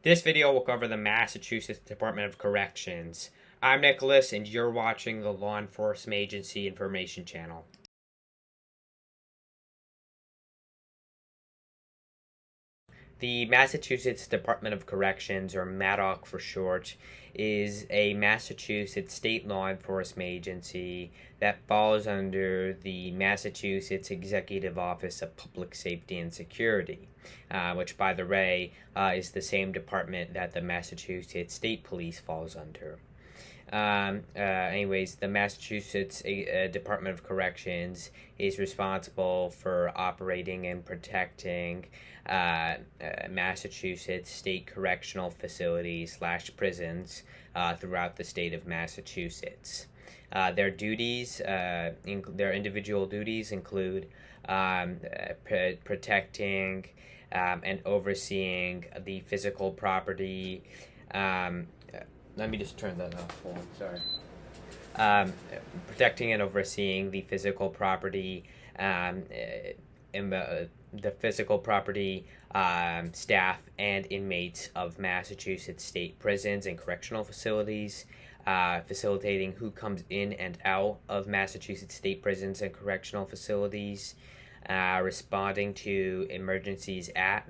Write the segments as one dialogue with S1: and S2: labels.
S1: This video will cover the Massachusetts Department of Corrections. I'm Nicholas, and you're watching the Law Enforcement Agency Information Channel. The Massachusetts Department of Corrections, or MADOC for short, is a Massachusetts state law enforcement agency that falls under the Massachusetts Executive Office of Public Safety and Security, which, by the way, is the same department that the Massachusetts State Police falls under. Anyways, the Massachusetts Department of Corrections is responsible for operating and protecting Massachusetts state correctional facilities / prisons throughout the state of Massachusetts. Their duties, their individual duties include protecting and overseeing the physical property. Let me just turn that off. Hold on, sorry. Protecting and overseeing the physical property, the physical property, staff, and inmates of Massachusetts state prisons and correctional facilities, facilitating who comes in and out of Massachusetts state prisons and correctional facilities, responding to emergencies at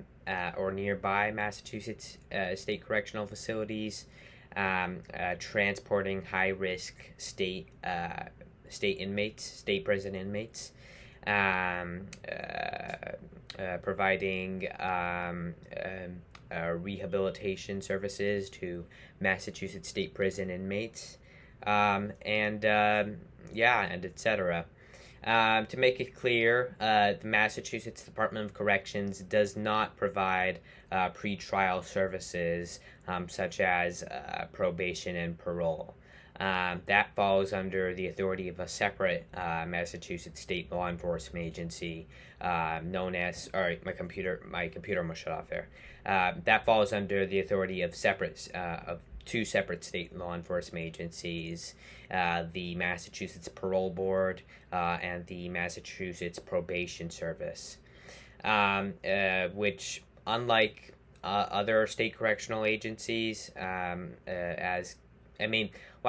S1: or nearby Massachusetts state correctional facilities, transporting high-risk state inmates, state prison inmates, providing rehabilitation services to Massachusetts state prison inmates, and etc. To make it clear, the Massachusetts Department of Corrections does not provide pretrial services such as probation and parole. That falls under the authority of a separate Massachusetts state law enforcement agency known as. All right, my computer almost shut off there. That falls under the authority of two separate state law enforcement agencies, the Massachusetts Parole Board and the Massachusetts Probation Service, which, unlike other state correctional agencies, what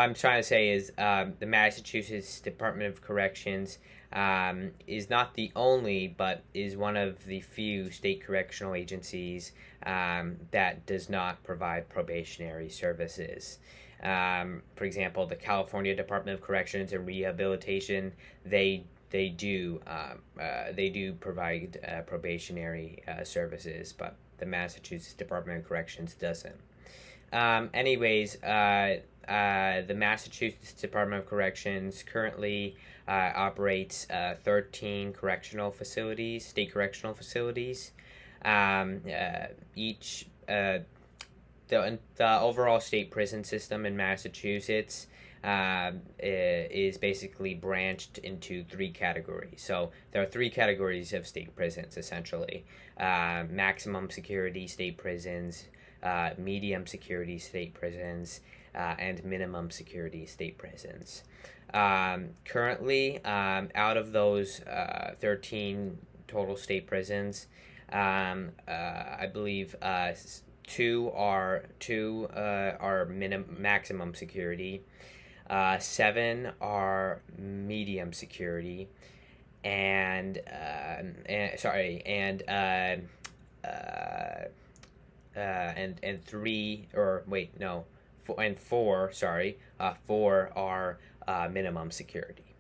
S1: I'm trying to say is the Massachusetts Department of Corrections is not the only, but is one of the few state correctional agencies that does not provide probationary services. For example, the California Department of Corrections and Rehabilitation, they do provide probationary services, but the Massachusetts Department of Corrections doesn't. The Massachusetts Department of Corrections currently operates 13 correctional facilities, state correctional facilities. The overall state prison system in Massachusetts is basically branched into three categories. So there are three categories of state prisons, essentially. Maximum security state prisons, medium security state prisons, and minimum security state prisons. Currently, out of those 13 total state prisons, I believe two are maximum security, 7 are medium security, and 4 are minimum security.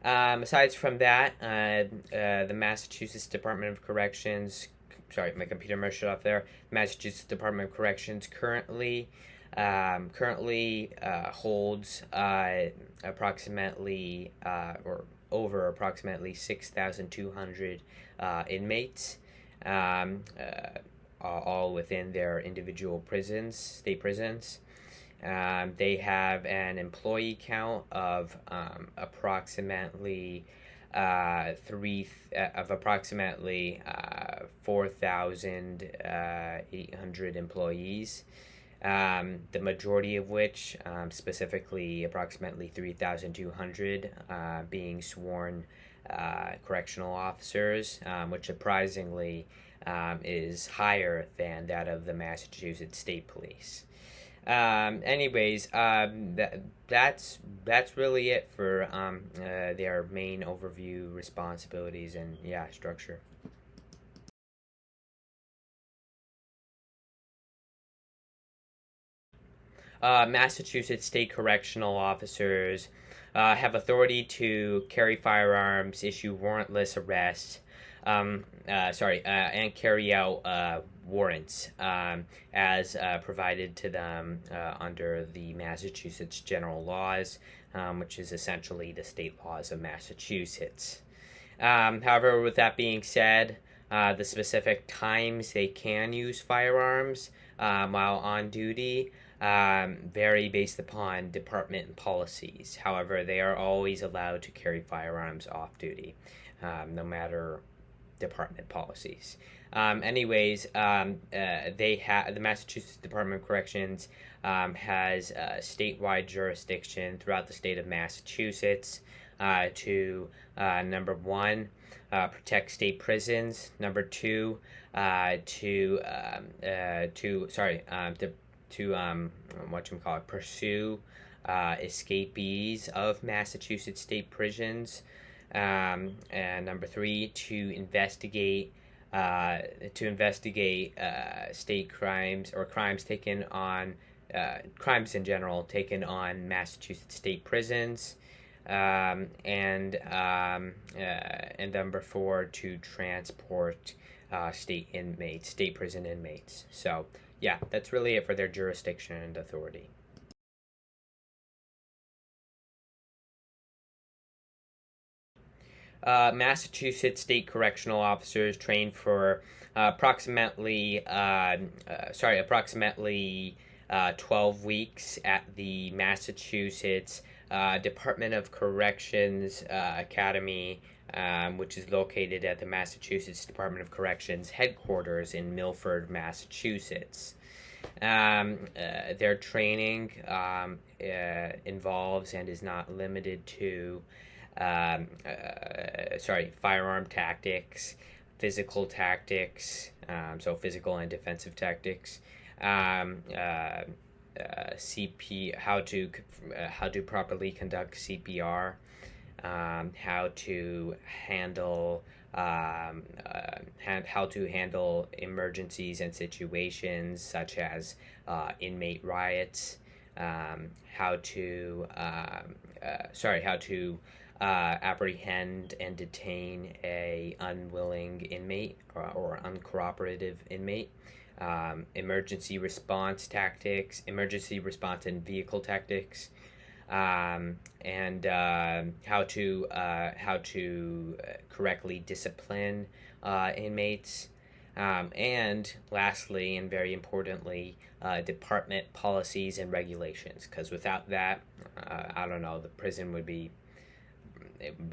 S1: Aside from that, the Massachusetts Department of Corrections, sorry, my computer almost shut off there. Massachusetts Department of Corrections currently holds approximately or over approximately 6,200 inmates, all within their individual prisons, state prisons. They have an employee count of approximately 4,800 employees. The majority of which, specifically approximately 3,200, being sworn correctional officers, which surprisingly is higher than that of the Massachusetts State Police. Anyways, that's really it for their main overview, responsibilities, and structure. Massachusetts state correctional officers have authority to carry firearms, issue warrantless arrests, and carry out warrants as provided to them under the Massachusetts general laws, which is essentially the state laws of Massachusetts. However, with that being said, the specific times they can use firearms while on duty vary based upon department policies. However, they are always allowed to carry firearms off duty, no matter department policies. The Massachusetts Department of Corrections has statewide jurisdiction throughout the state of Massachusetts to number one, protect state prisons. Number two, pursue escapees of Massachusetts state prisons. And number three, to investigate state crimes or crimes crimes in general taken on Massachusetts state prisons. And number four, to transport state prison inmates. So yeah, that's really it for their jurisdiction and authority. Massachusetts state correctional officers train for approximately 12 weeks at the Massachusetts Department of Corrections Academy, which is located at the Massachusetts Department of Corrections headquarters in Milford, Massachusetts. Their training involves and is not limited to firearm tactics, physical tactics, so physical and defensive tactics, CP, how to properly conduct CPR, how to handle emergencies and situations such as inmate riots, how to apprehend and detain a unwilling inmate or uncooperative inmate, emergency response and vehicle tactics, and how to correctly discipline inmates, and lastly, and very importantly, department policies and regulations. Because without that, I don't know, the prison would be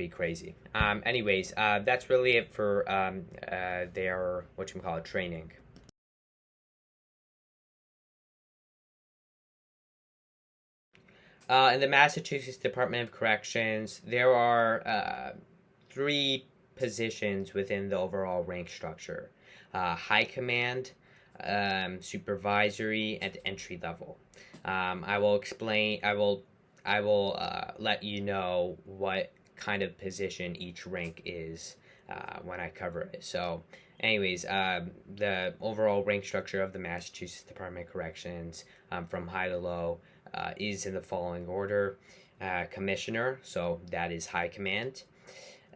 S1: crazy. That's really it for their training. In the Massachusetts Department of Corrections, there are three positions within the overall rank structure: high command, supervisory, and entry level. I will explain. I will let you know what kind of position each rank is when I cover it. So, the overall rank structure of the Massachusetts Department of Corrections, from high to low, is in the following order: commissioner, so that is high command;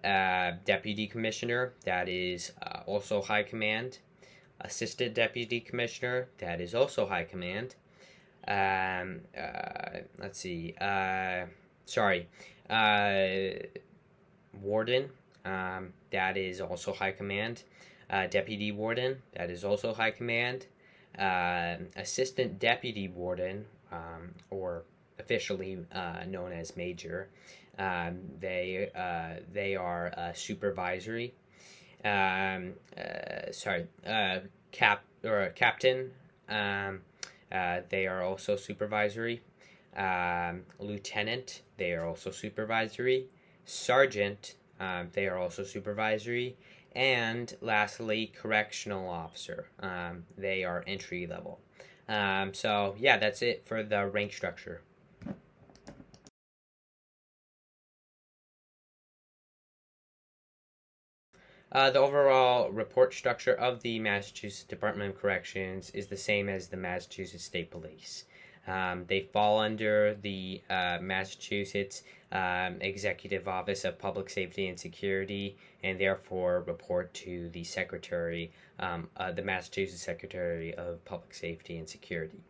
S1: deputy commissioner, that is also high command; assistant deputy commissioner, that is also high command. Warden, that is also high command; deputy warden, that is also high command; assistant deputy warden, or officially known as major, they are supervisory. Captain, they are also supervisory. Lieutenant, they are also supervisory. Sergeant, they are also supervisory. And lastly, correctional officer. They are entry level. So yeah, that's it for the rank structure. The overall report structure of the Massachusetts Department of Corrections is the same as the Massachusetts State Police. They fall under the Massachusetts Executive Office of Public Safety and Security, and therefore report to the Secretary, the Massachusetts Secretary of Public Safety and Security.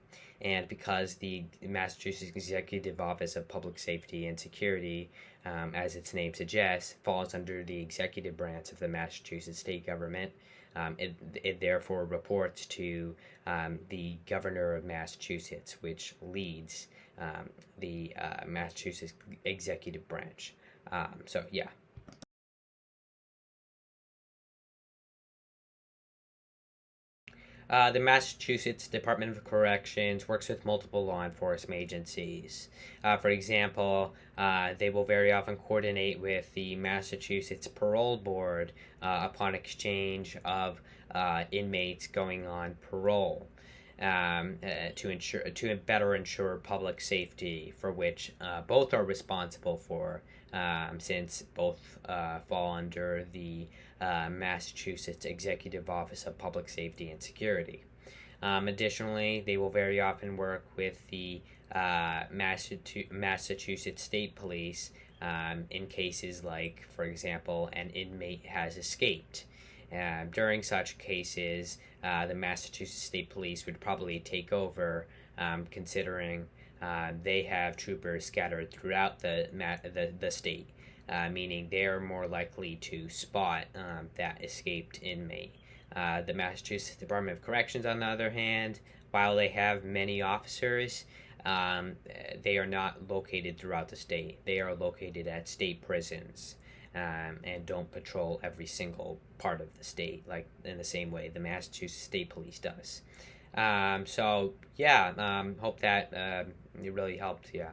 S1: And because the Massachusetts Executive Office of Public Safety and Security, as its name suggests, falls under the executive branch of the Massachusetts state government, it therefore reports to the governor of Massachusetts, which leads the Massachusetts executive branch. So, yeah. The Massachusetts Department of Corrections works with multiple law enforcement agencies. For example, they will very often coordinate with the Massachusetts Parole Board upon exchange of inmates going on parole. To better ensure public safety, for which both are responsible for, since both fall under the Massachusetts Executive Office of Public Safety and Security. Additionally, they will very often work with the Massachusetts State Police in cases like, for example, an inmate has escaped. During such cases, the Massachusetts State Police would probably take over, considering they have troopers scattered throughout the state, meaning they are more likely to spot that escaped inmate. The Massachusetts Department of Corrections, on the other hand, while they have many officers, they are not located throughout the state. They are located at state prisons. And don't patrol every single part of the state, like in the same way the Massachusetts State Police does. So yeah, hope that it really helped. Yeah.